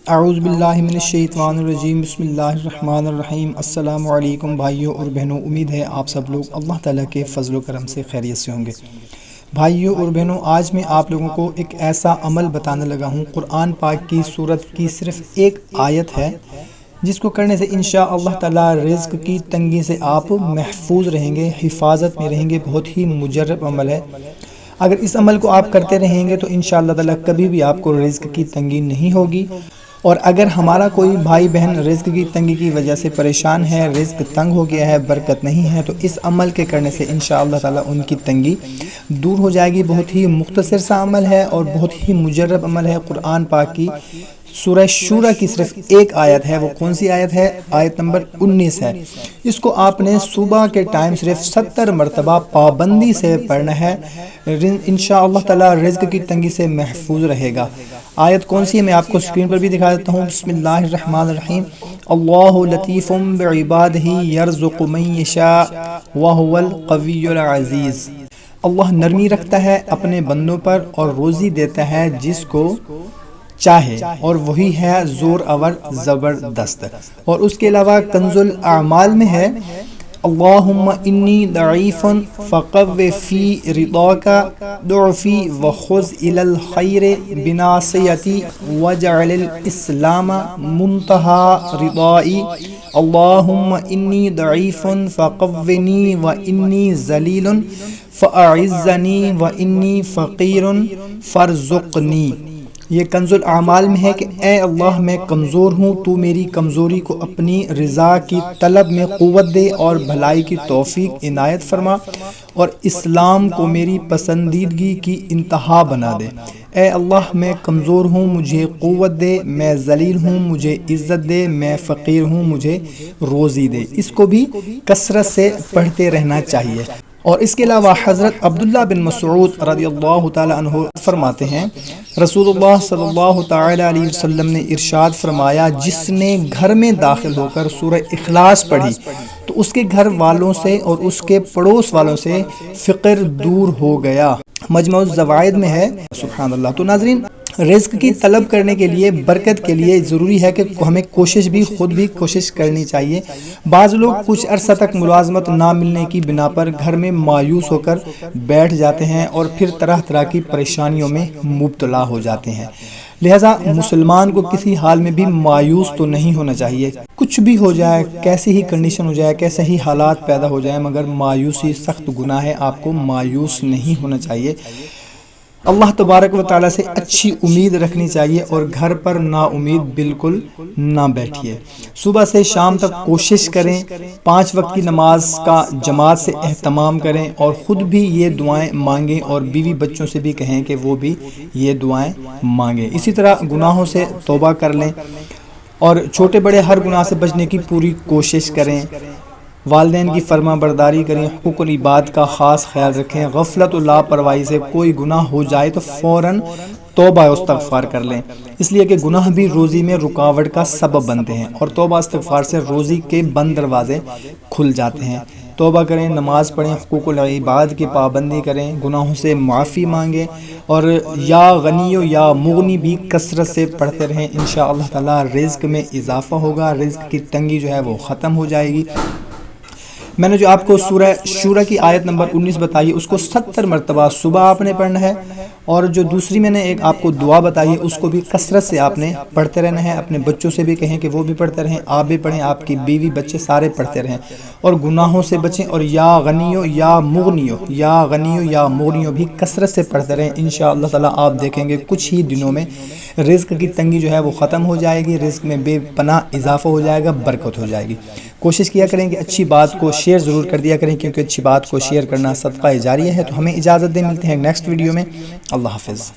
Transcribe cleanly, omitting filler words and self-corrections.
اعوذ باللہ من الشیطان الرجیم، بسم اللہ الرحمن الرحیم۔ السلام علیکم بھائیوں اور بہنوں، امید ہے آپ سب لوگ اللہ تعالیٰ کے فضل و کرم سے خیریت سے ہوں گے۔ بھائیوں اور بہنوں، آج میں آپ لوگوں کو ایک ایسا عمل بتانے لگا ہوں، قرآن پاک کی سورت کی صرف ایک آیت ہے جس کو کرنے سے انشاءاللہ تعالیٰ رزق کی تنگی سے آپ محفوظ رہیں گے، حفاظت میں رہیں گے۔ بہت ہی مجرب عمل ہے۔ اگر اس عمل کو آپ کرتے رہیں گے تو انشاءاللہ تعالیٰ کبھی بھی آپ کو رزق کی تنگی نہیں ہوگی۔ اور اگر ہمارا کوئی بھائی بہن رزق کی تنگی کی وجہ سے پریشان ہے، رزق تنگ ہو گیا ہے، برکت نہیں ہے، تو اس عمل کے کرنے سے انشاءاللہ تعالیٰ ان کی تنگی دور ہو جائے گی۔ بہت ہی مختصر سا عمل ہے اور بہت ہی مجرب عمل ہے۔ قرآن پاک کی سورہ شورى کی صرف ایک آیت ہے۔ وہ کون سی آیت ہے؟ آیت نمبر 19 ہے۔ اس کو آپ نے صبح کے ٹائم صرف 70 مرتبہ پابندی سے پڑھنا ہے، انشاءاللہ تعالیٰ رزق کی تنگی سے محفوظ رہے گا۔ آیت کون سی ہے میں آپ کو اسکرین پر بھی دکھا دیتا ہوں۔ بسم اللہ الرحمن الرحیم۔ اللہ لطیف بعبادہ یرزق من یشاء وہو القوی العزیز۔ اللہ نرمی رکھتا ہے اپنے بندوں پر اور روزی دیتا ہے جس کو چاہے، اور وہی ہے زور اور زبردست۔ اور اس کے علاوہ کنز الاعمال میں ہے اللہم انی ضعیف فقو فی رضاک ضعفی وخذ الی الخیر بناصیتی واجعل الاسلام منتہی رضائی۔ اللہم انی ضعیف فقونی وانی ذلیل فاعزنی وانی فقیر فارزقنی۔ یہ کنز الاعمال میں ہے کہ اے اللہ میں کمزور ہوں، تو میری کمزوری کو اپنی رضا کی طلب میں قوت دے اور بھلائی کی توفیق عنایت فرما، اور اسلام کو میری پسندیدگی کی انتہا بنا دے۔ اے اللہ میں کمزور ہوں، مجھے قوت دے، میں ذلیل ہوں، مجھے عزت دے، میں فقیر ہوں، مجھے روزی دے۔ اس کو بھی کثرت سے پڑھتے رہنا چاہیے۔ اور اس کے علاوہ حضرت عبداللہ بن مسعود رضی اللہ تعالی عنہ فرماتے ہیں، رسول اللہ صلی اللہ تعالی علیہ وسلم نے ارشاد فرمایا، جس نے گھر میں داخل ہو کر سورہ اخلاص پڑھی تو اس کے گھر والوں سے اور اس کے پڑوس والوں سے فقر دور ہو گیا۔ مجموع الزوائد میں ہے۔ سبحان اللہ۔ تو ناظرین، رزق کی طلب کرنے کے لیے، برکت کے لیے ضروری ہے کہ ہمیں خود بھی کوشش کرنی چاہیے۔ بعض لوگ کچھ عرصہ تک ملازمت نہ ملنے کی بنا پر گھر میں مایوس ہو کر بیٹھ جاتے ہیں اور پھر طرح طرح کی پریشانیوں میں مبتلا ہو جاتے ہیں۔ لہٰذا مسلمان کو کسی حال میں بھی مایوس تو نہیں ہونا چاہیے۔ کچھ بھی ہو جائے، کیسی ہی کنڈیشن ہو جائے، کیسے ہی حالات پیدا ہو جائیں، مگر مایوسی سخت گناہ ہے۔ آپ کو مایوس نہیں ہونا چاہیے۔ اللہ تبارک و تعالیٰ سے اچھی امید رکھنی چاہیے اور گھر پر نا امید بالکل نہ بیٹھیے۔ صبح سے شام تک کوشش کریں، 5 وقت کی نماز کا جماعت سے اہتمام کریں، اور خود بھی یہ دعائیں مانگیں اور بیوی بچوں سے بھی کہیں کہ وہ بھی یہ دعائیں مانگیں۔ اسی طرح گناہوں سے توبہ کر لیں اور چھوٹے بڑے ہر گناہ سے بچنے کی پوری کوشش کریں۔ والدین کی فرما برداری کریں، حقوق العباد کا خاص خیال رکھیں۔ غفلت و لاپرواہی سے کوئی گناہ ہو جائے تو فوراً توبہ استغفار کر لیں، اس لیے کہ گناہ بھی روزی میں رکاوٹ کا سبب بنتے ہیں، اور توبہ استغفار سے روزی کے بند دروازے کھل جاتے ہیں۔ توبہ کریں، نماز پڑھیں، حقوق العباد کی پابندی کریں، گناہوں سے معافی مانگیں، اور یا غنی و یا مغنی بھی کثرت سے پڑھتے رہیں۔ انشاءاللہ تعالی رزق میں اضافہ ہوگا، رزق کی تنگی جو ہے وہ ختم ہو جائے گی۔ میں نے جو آپ کو سورہ شورى کی آیت نمبر 19 بتائی، اس کو 70 مرتبہ صبح آپ نے پڑھنا ہے، اور جو دوسری میں نے ایک آپ کو دعا بتائی ہے اس کو بھی کثرت سے آپ نے پڑھتے رہنا ہے۔ اپنے بچوں سے بھی کہیں کہ وہ بھی پڑھتے رہیں، آپ بھی پڑھیں، آپ کی بیوی بچے سارے پڑھتے رہیں، اور گناہوں سے بچیں، اور یا غنیو یا مغنیو، یا غنیو یا مغنیو بھی کثرت سے پڑھتے رہیں۔ انشاءاللہ تعالیٰ آپ دیکھیں گے کچھ ہی دنوں میں رزق کی تنگی جو ہے وہ ختم ہو جائے گی، رزق میں بے پناہ اضافہ ہو جائے گا، برکت ہو جائے گی۔ کوشش کیا کریں کہ اچھی بات کو شیئر ضرور کر دیا کریں، کیونکہ اچھی بات کو شیئر کرنا صدقہ جاریہ ہے۔ تو ہمیں اجازت دیں، ملتے ہیں نیکسٹ ویڈیو میں۔ اللہ حافظ۔